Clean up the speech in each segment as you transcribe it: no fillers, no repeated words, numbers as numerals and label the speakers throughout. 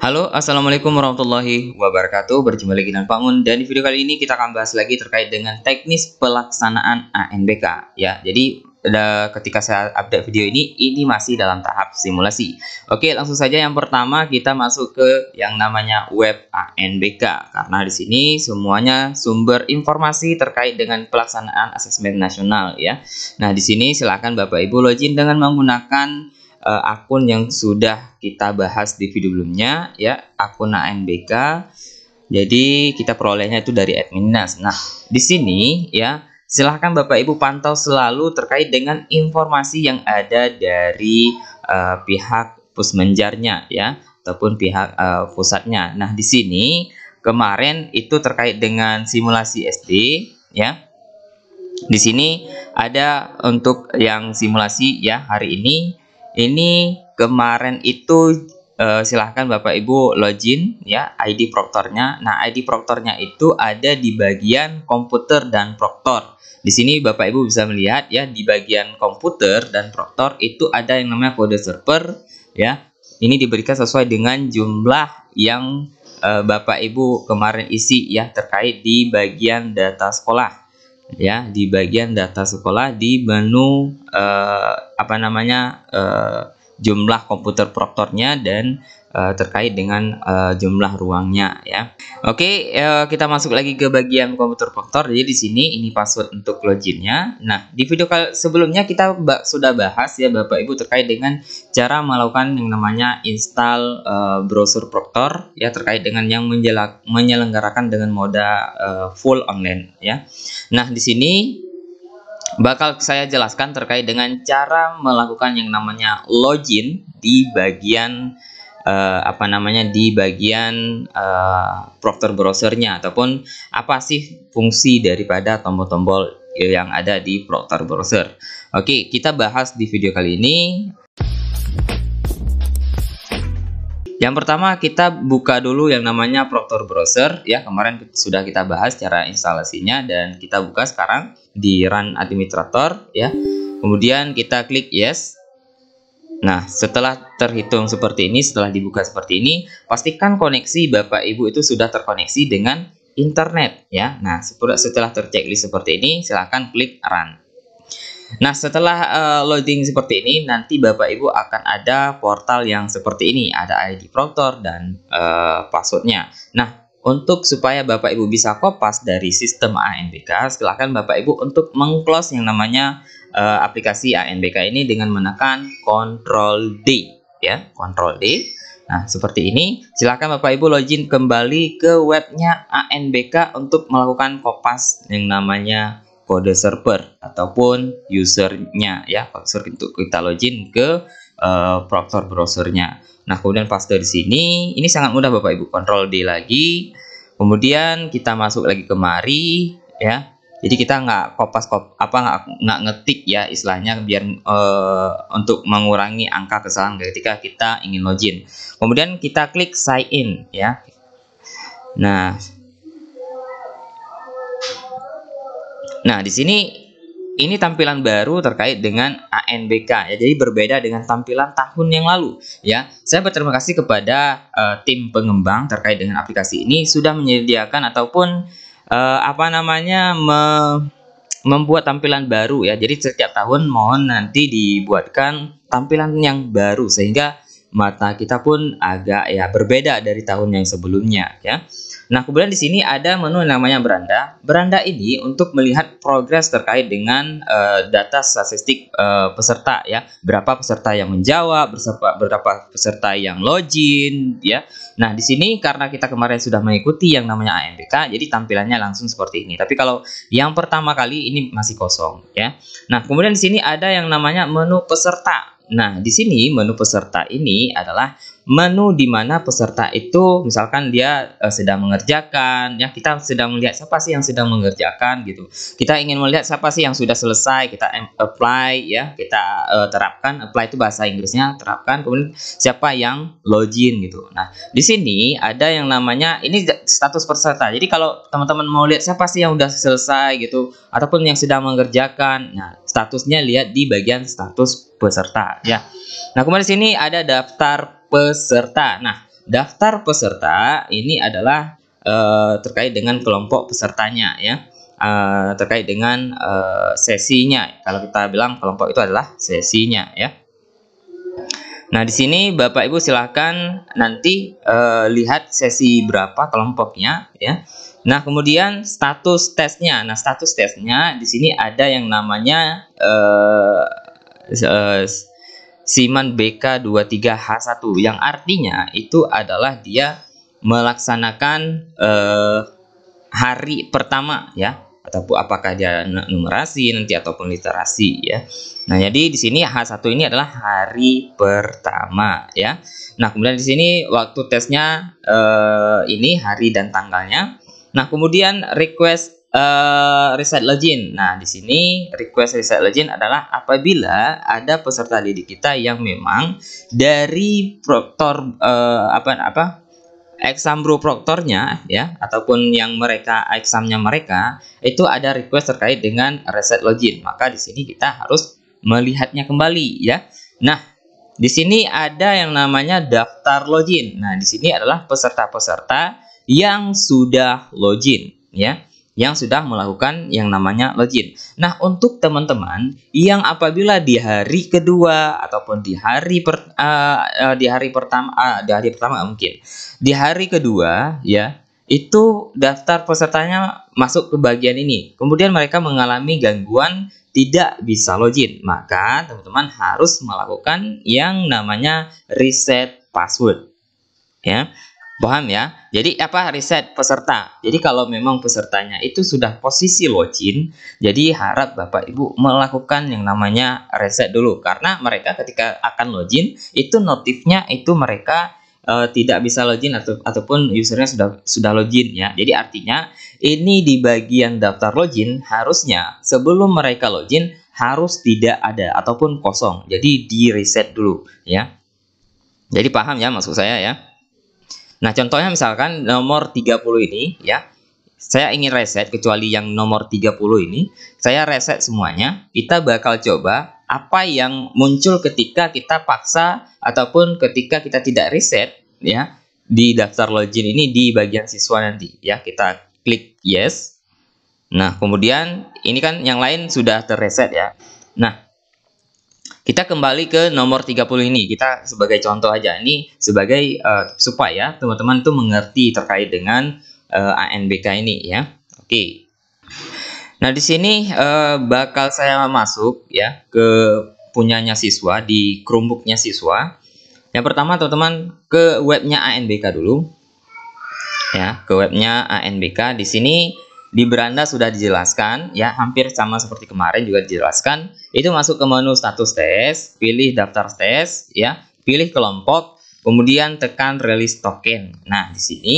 Speaker 1: Halo, assalamualaikum warahmatullahi wabarakatuh. Berjumpa lagi dengan Pak Mun, dan di video kali ini kita akan bahas lagi terkait dengan teknis pelaksanaan ANBK. Ya, jadi ketika saya update video ini masih dalam tahap simulasi. Oke, langsung saja yang pertama kita masuk ke yang namanya web ANBK, karena di sini semuanya sumber informasi terkait dengan pelaksanaan asesmen nasional ya. Nah, di sini silakan Bapak Ibu login dengan menggunakan akun yang sudah kita bahas di video sebelumnya ya, akun ANBK. Jadi kita perolehnya itu dari Adminnas. Nah, di sini ya, silahkan Bapak Ibu pantau selalu terkait dengan informasi yang ada dari pihak pusmenjarnya ya, ataupun pihak pusatnya. Nah, di sini kemarin itu terkait dengan simulasi SD ya. Di sini ada untuk yang simulasi ya hari ini kemarin itu silahkan Bapak Ibu login ya ID proktornya. Nah, ID proktornya itu ada di bagian komputer dan proktor. Di sini Bapak Ibu bisa melihat ya, di bagian komputer dan proktor itu ada yang namanya kode server ya. Ini diberikan sesuai dengan jumlah yang Bapak Ibu kemarin isi ya, terkait di bagian data sekolah. Ya, di bagian data sekolah di menu jumlah komputer proktornya dan terkait dengan jumlah ruangnya ya. Oke, kita masuk lagi ke bagian komputer proktor. Jadi di sini ini password untuk loginnya. Nah, di video sebelumnya kita sudah bahas ya Bapak Ibu terkait dengan cara melakukan yang namanya install browser proktor ya, terkait dengan yang menyelenggarakan dengan moda full online ya. Nah, di sini bakal saya jelaskan terkait dengan cara melakukan yang namanya login di bagian proktor browsernya, ataupun apa sih fungsi daripada tombol-tombol yang ada di proktor browser. Oke, kita bahas di video kali ini. Yang pertama kita buka dulu yang namanya proktor browser ya, kemarin sudah kita bahas cara instalasinya, dan kita buka sekarang di run administrator ya. Kemudian kita klik yes. Nah, setelah terhitung seperti ini, setelah dibuka seperti ini, pastikan koneksi Bapak Ibu itu sudah terkoneksi dengan internet ya. Nah, setelah terchecklist seperti ini, silahkan klik run. Nah, setelah loading seperti ini, nanti Bapak Ibu akan ada portal yang seperti ini, ada ID proktor dan passwordnya. Nah, untuk supaya Bapak Ibu bisa kopas dari sistem ANBK, silahkan Bapak Ibu untuk mengclose yang namanya aplikasi ANBK ini dengan menekan Ctrl D ya, Ctrl D. Nah, seperti ini. Silahkan Bapak Ibu login kembali ke webnya ANBK untuk melakukan kopas yang namanya kode server ataupun usernya ya, untuk kita login ke proktor browsernya. Nah, kemudian paste di sini, ini sangat mudah Bapak Ibu, Ctrl D lagi, kemudian kita masuk lagi kemari ya. Jadi kita nggak nggak ngetik ya istilahnya, biar untuk mengurangi angka kesalahan ketika kita ingin login. Kemudian kita klik sign in ya. Nah, di sini ini tampilan baru terkait dengan ANBK ya. Jadi berbeda dengan tampilan tahun yang lalu ya. Saya berterima kasih kepada tim pengembang terkait dengan aplikasi ini sudah menyediakan ataupun membuat tampilan baru ya. Jadi setiap tahun mohon nanti dibuatkan tampilan yang baru sehingga mata kita pun agak ya berbeda dari tahun yang sebelumnya ya. Nah, kemudian di sini ada menu namanya beranda. Beranda ini untuk melihat progres terkait dengan data statistik peserta ya. Berapa peserta yang menjawab, berapa peserta yang login ya. Nah, di sini karena kita kemarin sudah mengikuti yang namanya ANBK, jadi tampilannya langsung seperti ini. Tapi kalau yang pertama kali ini masih kosong ya. Nah, kemudian di sini ada yang namanya menu peserta. Nah, di sini menu peserta ini adalah menu di mana peserta itu misalkan dia sedang mengerjakan ya, kita sedang melihat siapa sih yang sedang mengerjakan gitu. Kita ingin melihat siapa sih yang sudah selesai, kita apply ya, kita terapkan. Apply itu bahasa Inggrisnya, terapkan. Kemudian siapa yang login gitu. Nah, di sini ada yang namanya ini status peserta. Jadi kalau teman-teman mau lihat siapa sih yang sudah selesai gitu ataupun yang sedang mengerjakan, nah statusnya lihat di bagian status peserta ya. Nah, kemudian di sini ada daftar peserta. Nah, daftar peserta ini adalah terkait dengan kelompok pesertanya ya. Terkait dengan sesinya. Kalau kita bilang kelompok itu adalah sesinya ya. Nah, di sini Bapak Ibu silahkan nanti lihat sesi berapa kelompoknya ya. Nah, kemudian status tesnya. Nah, status tesnya di sini ada yang namanya Siman BK23H1 yang artinya itu adalah dia melaksanakan hari pertama ya, ataupun apakah dia numerasi nanti ataupun literasi ya. Nah, jadi di sini H1 ini adalah hari pertama ya. Nah, kemudian di sini waktu tesnya ini hari dan tanggalnya. Nah, kemudian request reset login. Nah, di sini request reset login adalah apabila ada peserta didik kita yang memang dari proktor exambro proktornya ya, ataupun yang mereka examnya mereka itu ada request terkait dengan reset login, maka di sini kita harus melihatnya kembali ya. Nah, di sini ada yang namanya daftar login. Nah, di sini adalah peserta-peserta yang sudah login ya, yang sudah melakukan yang namanya login. Nah, untuk teman-teman yang apabila di hari kedua ataupun di hari pertama mungkin di hari kedua ya, itu daftar pesertanya masuk ke bagian ini, kemudian mereka mengalami gangguan tidak bisa login, maka teman-teman harus melakukan yang namanya reset password ya. Paham ya? Jadi apa reset peserta? Jadi kalau memang pesertanya itu sudah posisi login, jadi harap Bapak Ibu melakukan yang namanya reset dulu, karena mereka ketika akan login itu notifnya itu mereka tidak bisa login ataupun usernya sudah login ya. Jadi artinya ini di bagian daftar login harusnya sebelum mereka login harus tidak ada ataupun kosong. Jadi di reset dulu ya. Jadi paham ya maksud saya ya. Nah, contohnya misalkan nomor 30 ini ya, saya ingin reset kecuali yang nomor 30 ini, saya reset semuanya. Kita bakal coba apa yang muncul ketika kita paksa ataupun ketika kita tidak reset ya, di daftar login ini di bagian siswa nanti ya. Kita klik yes. Nah, kemudian ini kan yang lain sudah terreset ya. Nah, kita kembali ke nomor 30 ini. Kita sebagai contoh aja, ini sebagai supaya teman-teman tuh mengerti terkait dengan ANBK ini ya. Oke. Nah, di sini bakal saya masuk ya ke punyanya siswa, di Chromebooknya siswa. Yang pertama teman-teman ke webnya ANBK dulu. Ya, ke webnya ANBK. Di sini di beranda sudah dijelaskan ya, hampir sama seperti kemarin juga dijelaskan. Itu masuk ke menu status tes, pilih daftar tes ya, pilih kelompok, kemudian tekan release token. Nah, di sini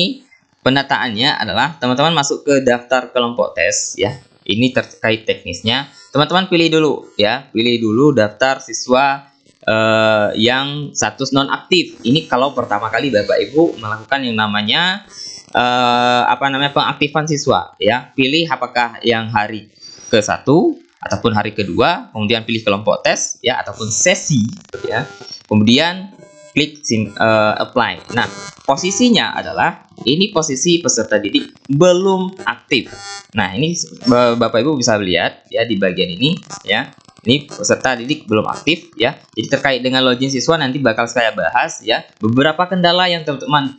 Speaker 1: pendataannya adalah teman-teman masuk ke daftar kelompok tes ya. Ini terkait teknisnya. Teman-teman pilih dulu ya, pilih dulu daftar siswa yang status nonaktif. Ini kalau pertama kali Bapak Ibu melakukan yang namanya pengaktifan siswa ya. Pilih apakah yang hari ke-1 ataupun hari kedua, kemudian pilih kelompok tes ya ataupun sesi ya. Kemudian klik apply. Nah, posisinya adalah ini posisi peserta didik belum aktif. Nah, ini Bapak Ibu bisa lihat ya di bagian ini ya. Ini peserta didik belum aktif ya. Jadi terkait dengan login siswa nanti bakal saya bahas ya. Beberapa kendala yang teman-teman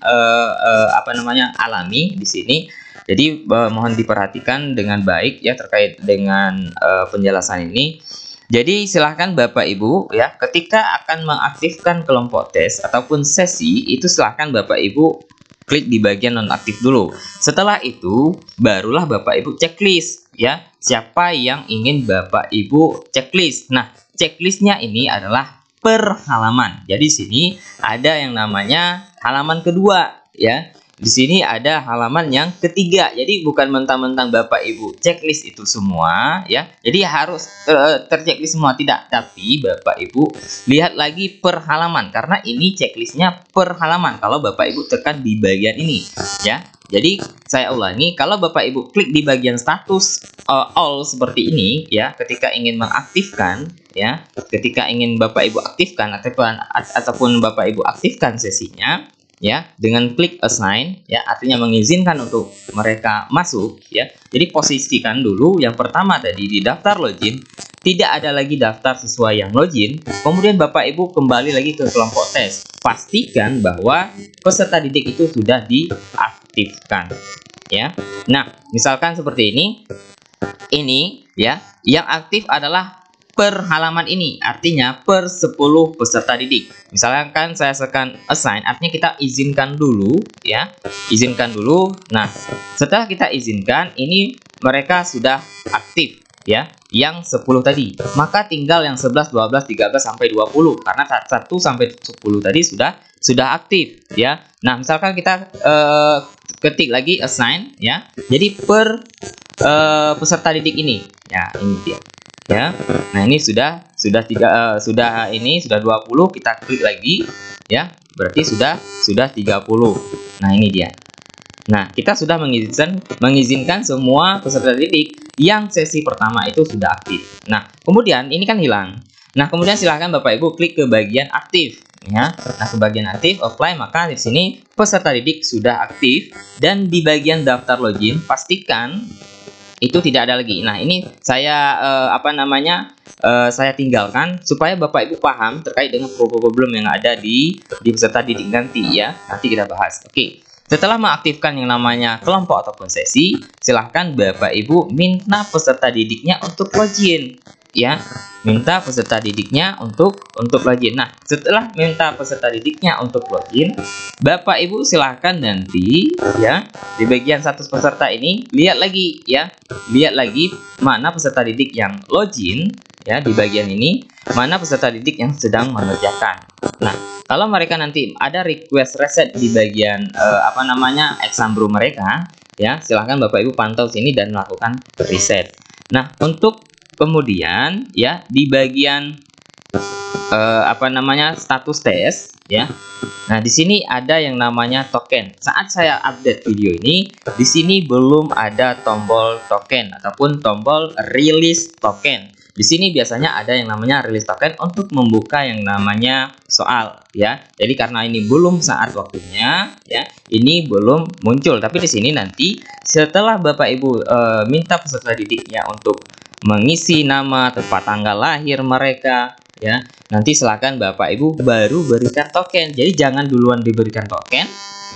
Speaker 1: alami di sini. Jadi mohon diperhatikan dengan baik ya terkait dengan penjelasan ini. Jadi silahkan Bapak Ibu ya, ketika akan mengaktifkan kelompok tes ataupun sesi itu silahkan Bapak Ibu klik di bagian nonaktif dulu. Setelah itu barulah Bapak Ibu checklist ya. Siapa yang ingin Bapak Ibu checklist? Nah, checklistnya ini adalah per halaman. Jadi sini ada yang namanya halaman kedua ya. Di sini ada halaman yang ketiga. Jadi bukan mentang-mentang Bapak Ibu checklist itu semua ya. Jadi harus terchecklist semua, tidak. Tapi Bapak Ibu lihat lagi per halaman karena ini checklistnya per halaman. Kalau Bapak Ibu tekan di bagian ini ya. Jadi saya ulangi, kalau Bapak Ibu klik di bagian status all seperti ini ya, ketika ingin mengaktifkan ya, ketika ingin Bapak Ibu aktifkan ataupun Bapak Ibu aktifkan sesinya ya dengan klik assign ya, artinya mengizinkan untuk mereka masuk ya. Jadi posisikan dulu yang pertama tadi di daftar login, tidak ada lagi daftar sesuai yang login. Kemudian Bapak Ibu kembali lagi ke kelompok tes. Pastikan bahwa peserta didik itu sudah diaktifkan ya. Nah, misalkan seperti ini ya, yang aktif adalah per halaman ini, artinya per 10 peserta didik. Misalkan saya tekan assign, artinya kita izinkan dulu ya, izinkan dulu. Nah, setelah kita izinkan, ini mereka sudah aktif ya, yang 10 tadi. Maka tinggal yang 11, 12, 13 sampai 20 karena 1 sampai 10 tadi sudah aktif ya. Nah, misalkan kita ketik lagi assign ya. Jadi per peserta didik ini ya, ini dia ya. Nah, ini sudah 20, kita klik lagi ya, berarti sudah 30. Nah, ini dia. Nah, kita sudah mengizinkan semua peserta didik yang sesi pertama itu sudah aktif. Nah, kemudian ini kan hilang. Nah, kemudian silahkan Bapak Ibu klik ke bagian aktif ya. Nah, ke bagian aktif apply, maka di sini peserta didik sudah aktif, dan di bagian daftar login pastikan itu tidak ada lagi. Nah, ini saya saya tinggalkan supaya Bapak Ibu paham terkait dengan problem yang ada di peserta didik nanti ya. Nanti kita bahas. Oke. Setelah mengaktifkan yang namanya kelompok ataupun sesi, silahkan Bapak Ibu minta peserta didiknya untuk login ya. Minta peserta didiknya untuk login. Nah, setelah minta peserta didiknya untuk login, Bapak Ibu silahkan nanti ya di bagian status peserta ini lihat lagi ya. Lihat lagi mana peserta didik yang login ya, di bagian ini mana peserta didik yang sedang mengerjakan. Nah, kalau mereka nanti ada request reset di bagian exam bro mereka ya, silahkan Bapak Ibu pantau sini dan melakukan reset. Nah, untuk kemudian ya di bagian status tes ya. Nah, di sini ada yang namanya token. Saat saya update video ini, di sini belum ada tombol token ataupun tombol release token. Di sini biasanya ada yang namanya release token untuk membuka yang namanya soal ya. Jadi karena ini belum saat waktunya ya, ini belum muncul. Tapi di sini nanti setelah Bapak Ibu minta peserta didiknya untuk mengisi nama, tempat tanggal lahir mereka ya, nanti silakan Bapak Ibu baru berikan token. Jadi jangan duluan diberikan token,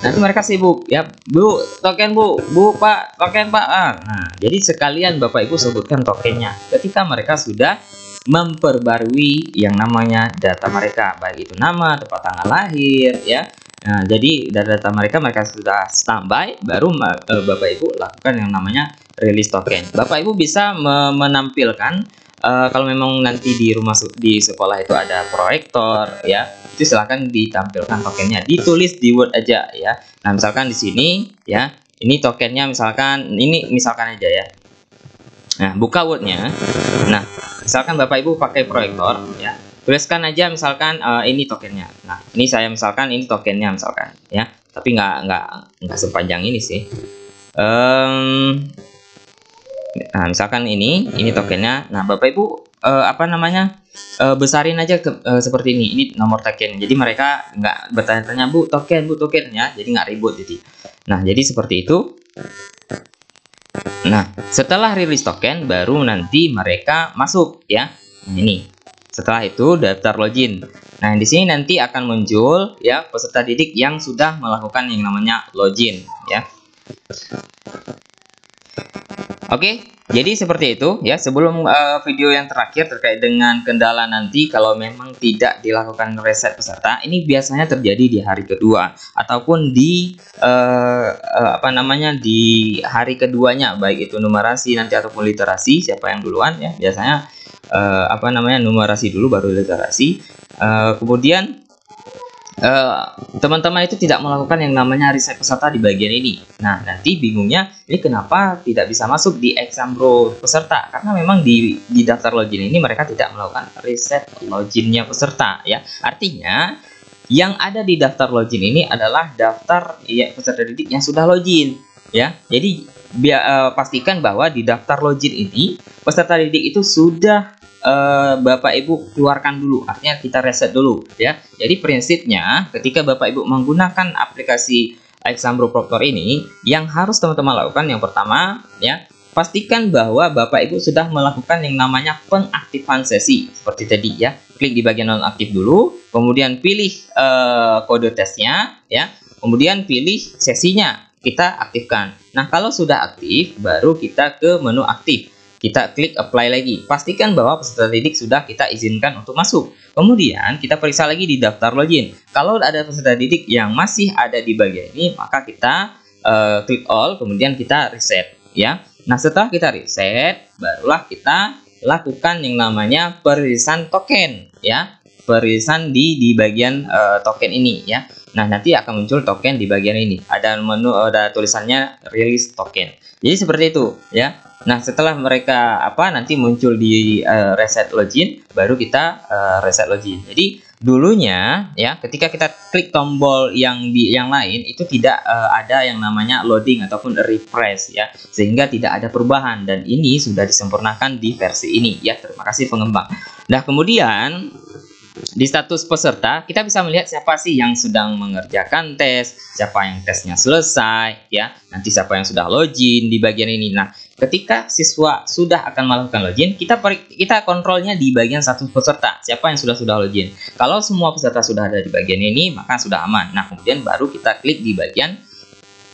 Speaker 1: nanti mereka sibuk ya, Bu token Bu Pak token Pak. Nah, jadi sekalian Bapak Ibu sebutkan tokennya ketika mereka sudah memperbarui yang namanya data mereka, baik itu nama, tempat tanggal lahir ya. Nah, jadi data mereka sudah standby, baru Bapak Ibu lakukan yang namanya release token. Bapak Ibu bisa menampilkan kalau memang nanti di sekolah itu ada proyektor ya, itu silahkan ditampilkan tokennya, ditulis di Word aja ya. Nah, misalkan di sini ya, ini tokennya misalkan aja ya. Nah, buka Word-nya. Nah, misalkan Bapak Ibu pakai proyektor ya, tuliskan aja misalkan ini tokennya. Nah, ini saya misalkan ini tokennya misalkan ya, tapi nggak sepanjang ini sih. Nah, misalkan ini tokennya. Nah, Bapak Ibu besarin aja seperti ini. Ini nomor token. Jadi mereka nggak bertanya-tanya Bu token ya. Jadi nggak ribut jadi. Nah, jadi seperti itu. Nah, setelah rilis token baru nanti mereka masuk ya. Nah, ini. Setelah itu daftar login. Nah, di sini nanti akan muncul ya peserta didik yang sudah melakukan yang namanya login ya. Oke, jadi seperti itu ya. Sebelum video yang terakhir terkait dengan kendala nanti kalau memang tidak dilakukan reset peserta, ini biasanya terjadi di hari kedua ataupun di di hari keduanya, baik itu numerasi nanti ataupun literasi, siapa yang duluan ya. Biasanya numerasi dulu baru literasi. Kemudian teman-teman itu tidak melakukan yang namanya reset peserta di bagian ini. Nah, nanti bingungnya ini kenapa tidak bisa masuk di exam bro peserta, karena memang di daftar login ini mereka tidak melakukan reset loginnya peserta ya. Artinya yang ada di daftar login ini adalah daftar ya peserta didik yang sudah login ya. Jadi pastikan bahwa di daftar login ini peserta didik itu sudah Bapak Ibu keluarkan dulu, artinya kita reset dulu ya. Jadi prinsipnya ketika Bapak Ibu menggunakan aplikasi Exambro Proctor ini, yang harus teman-teman lakukan yang pertama ya, pastikan bahwa Bapak Ibu sudah melakukan yang namanya pengaktifan sesi seperti tadi ya. Klik di bagian nonaktif dulu, kemudian pilih kode tesnya ya, kemudian pilih sesinya, kita aktifkan. Nah, kalau sudah aktif, baru kita ke menu aktif. Kita klik apply lagi. Pastikan bahwa peserta didik sudah kita izinkan untuk masuk. Kemudian kita periksa lagi di daftar login. Kalau ada peserta didik yang masih ada di bagian ini, maka kita klik all, kemudian kita reset ya. Nah, setelah kita reset, barulah kita lakukan yang namanya perilisan token ya. Perilisan di bagian token ini ya. Nah, nanti akan muncul token di bagian ini. Ada menu, ada tulisannya release token. Jadi seperti itu ya. Nah, setelah mereka nanti muncul di reset login, baru kita reset login. Jadi dulunya ya, ketika kita klik tombol yang lain itu tidak ada yang namanya loading ataupun refresh ya, sehingga tidak ada perubahan, dan ini sudah disempurnakan di versi ini ya. Terima kasih pengembang. Nah, kemudian di status peserta kita bisa melihat siapa sih yang sedang mengerjakan tes, siapa yang tesnya selesai ya, nanti siapa yang sudah login di bagian ini. Nah, ketika siswa sudah akan melakukan login, kita kontrolnya di bagian status peserta, siapa yang sudah login. Kalau semua peserta sudah ada di bagian ini, maka sudah aman. Nah, kemudian baru kita klik di bagian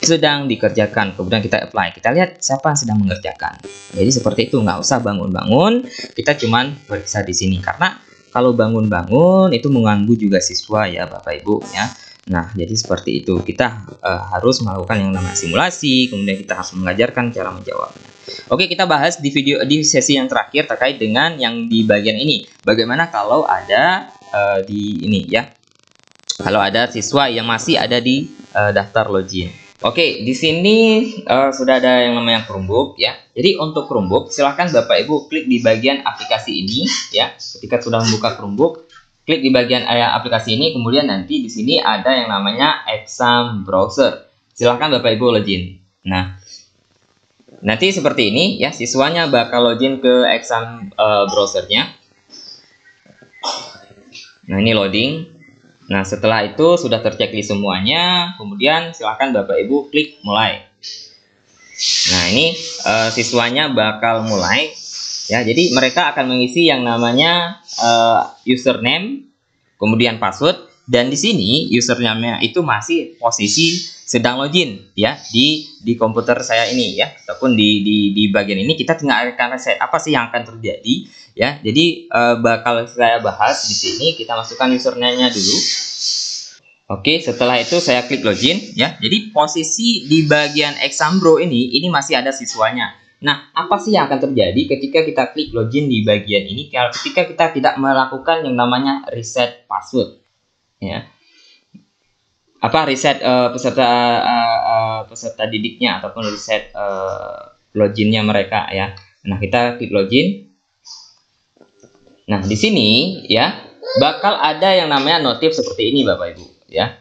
Speaker 1: sedang dikerjakan, kemudian kita apply, kita lihat siapa yang sedang mengerjakan. Jadi seperti itu, nggak usah bangun-bangun, kita cuman periksa di sini, karena kalau bangun-bangun itu mengganggu juga siswa ya Bapak Ibu ya. Nah, jadi seperti itu, kita harus melakukan yang namanya simulasi, kemudian kita harus mengajarkan cara menjawabnya. Oke, kita bahas di sesi yang terakhir terkait dengan yang di bagian ini. Bagaimana kalau ada di ini ya, kalau ada siswa yang masih ada di daftar login. Oke, di sini sudah ada yang namanya Chromebook ya. Jadi untuk Chromebook, silahkan Bapak Ibu klik di bagian aplikasi ini ya. Ketika sudah membuka Chromebook, klik di bagian aplikasi ini, kemudian nanti di sini ada yang namanya Exam Browser. Silahkan Bapak Ibu login. Nah, nanti seperti ini ya, siswanya bakal login ke Exam Browsernya. Nah, ini loading. Nah, setelah itu sudah terchecklist semuanya, kemudian silahkan Bapak Ibu klik mulai. Nah, ini siswanya bakal mulai ya. Jadi mereka akan mengisi yang namanya username, kemudian password, dan di sini username-nya itu masih posisi sedang login ya di komputer saya ini ya, ataupun di bagian ini kita tinggal akan reset apa sih yang akan terjadi ya. Jadi bakal saya bahas di sini, kita masukkan username-nya dulu. Oke, setelah itu saya klik login ya. Jadi posisi di bagian Exambro ini masih ada siswanya. Nah, apa sih yang akan terjadi ketika kita klik login di bagian ini ketika kita tidak melakukan yang namanya reset password ya. Apa reset peserta didiknya ataupun reset loginnya mereka ya. Nah, kita klik login. Nah, di sini ya bakal ada yang namanya notif seperti ini Bapak Ibu ya.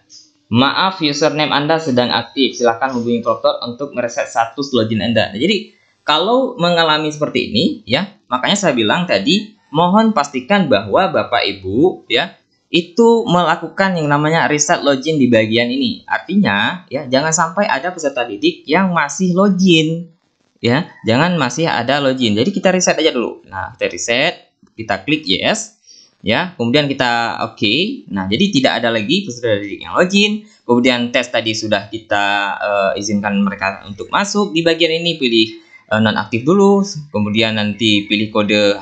Speaker 1: Maaf, username Anda sedang aktif. Silahkan hubungi Proctor untuk mereset status login Anda. Nah, jadi kalau mengalami seperti ini ya, makanya saya bilang tadi mohon pastikan bahwa Bapak Ibu ya itu melakukan yang namanya reset login di bagian ini. Artinya ya, jangan sampai ada peserta didik yang masih login ya, jangan masih ada login. Jadi kita reset aja dulu. Nah, kita reset, kita klik yes ya, kemudian kita oke. Nah, jadi tidak ada lagi peserta didik yang login. Kemudian tes tadi sudah kita izinkan mereka untuk masuk di bagian ini, pilih nonaktif dulu, kemudian nanti pilih kode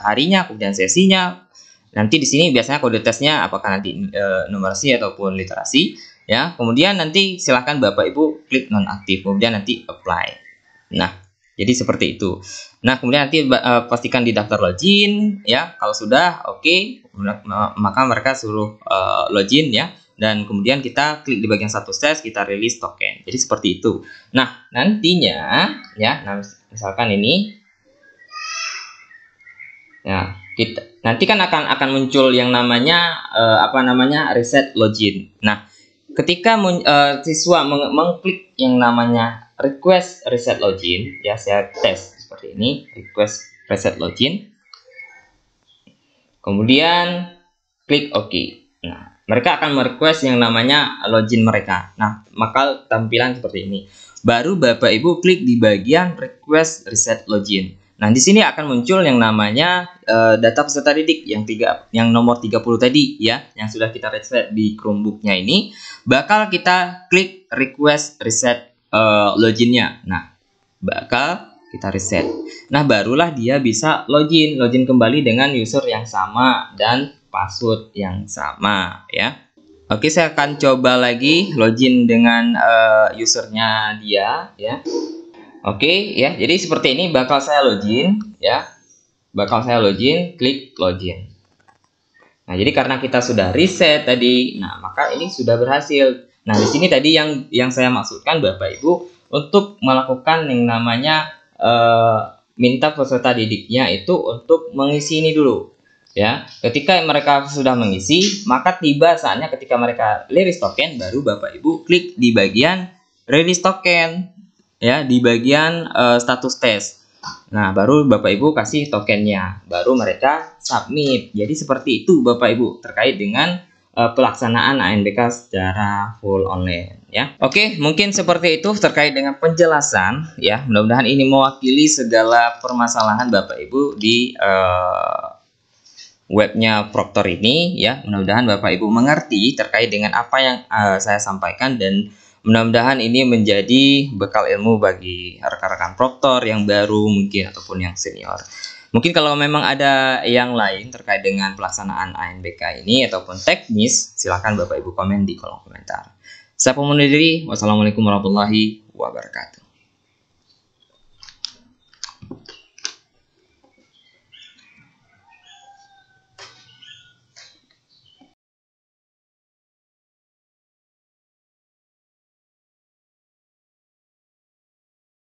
Speaker 1: harinya, kemudian sesinya. Nanti di sini biasanya kode tesnya apakah nanti numerasi ataupun literasi ya. Kemudian nanti silahkan Bapak Ibu klik nonaktif, kemudian nanti apply. Nah, jadi seperti itu. Nah, kemudian nanti pastikan di daftar login ya. Kalau sudah oke, maka mereka suruh login ya. Dan kemudian kita klik di bagian status tes, kita release token. Jadi seperti itu. Nah, nantinya ya, misalkan ini ya, nanti kan akan muncul yang namanya reset login. Nah, ketika siswa mengklik yang namanya request reset login ya, saya tes seperti ini, request reset login. Kemudian klik OK. Nah, mereka akan merequest yang namanya login mereka. Nah, maka tampilan seperti ini. Baru Bapak Ibu klik di bagian request reset login. Nah, di sini akan muncul yang namanya data peserta didik yang nomor 30 tadi ya, yang sudah kita reset di Chromebook-nya ini, bakal kita klik request reset loginnya. Nah, bakal kita reset. Nah, barulah dia bisa login kembali dengan user yang sama dan password yang sama ya. Oke, saya akan coba lagi login dengan usernya dia ya. Oke ya, jadi seperti ini bakal saya login ya. Bakal saya login, klik login. Nah, jadi karena kita sudah reset tadi, nah maka ini sudah berhasil. Nah, di sini tadi yang saya maksudkan Bapak Ibu untuk melakukan yang namanya minta peserta didiknya itu untuk mengisi ini dulu. Ya, ketika mereka sudah mengisi, maka tiba saatnya ketika mereka release token, baru Bapak Ibu klik di bagian release token. Ya, di bagian status tes. Nah, baru Bapak Ibu kasih tokennya, baru mereka submit. Jadi seperti itu Bapak Ibu terkait dengan pelaksanaan ANBK secara full online ya. Oke, mungkin seperti itu terkait dengan penjelasan ya. Mudah-mudahan ini mewakili segala permasalahan Bapak Ibu di webnya Proctor ini ya. Mudah-mudahan Bapak Ibu mengerti terkait dengan apa yang saya sampaikan, dan mudah-mudahan ini menjadi bekal ilmu bagi rekan-rekan Proctor yang baru mungkin ataupun yang senior. Mungkin kalau memang ada yang lain terkait dengan pelaksanaan ANBK ini ataupun teknis, silahkan Bapak Ibu komen di kolom komentar. Saya pamit undur diri. Wassalamualaikum warahmatullahi wabarakatuh.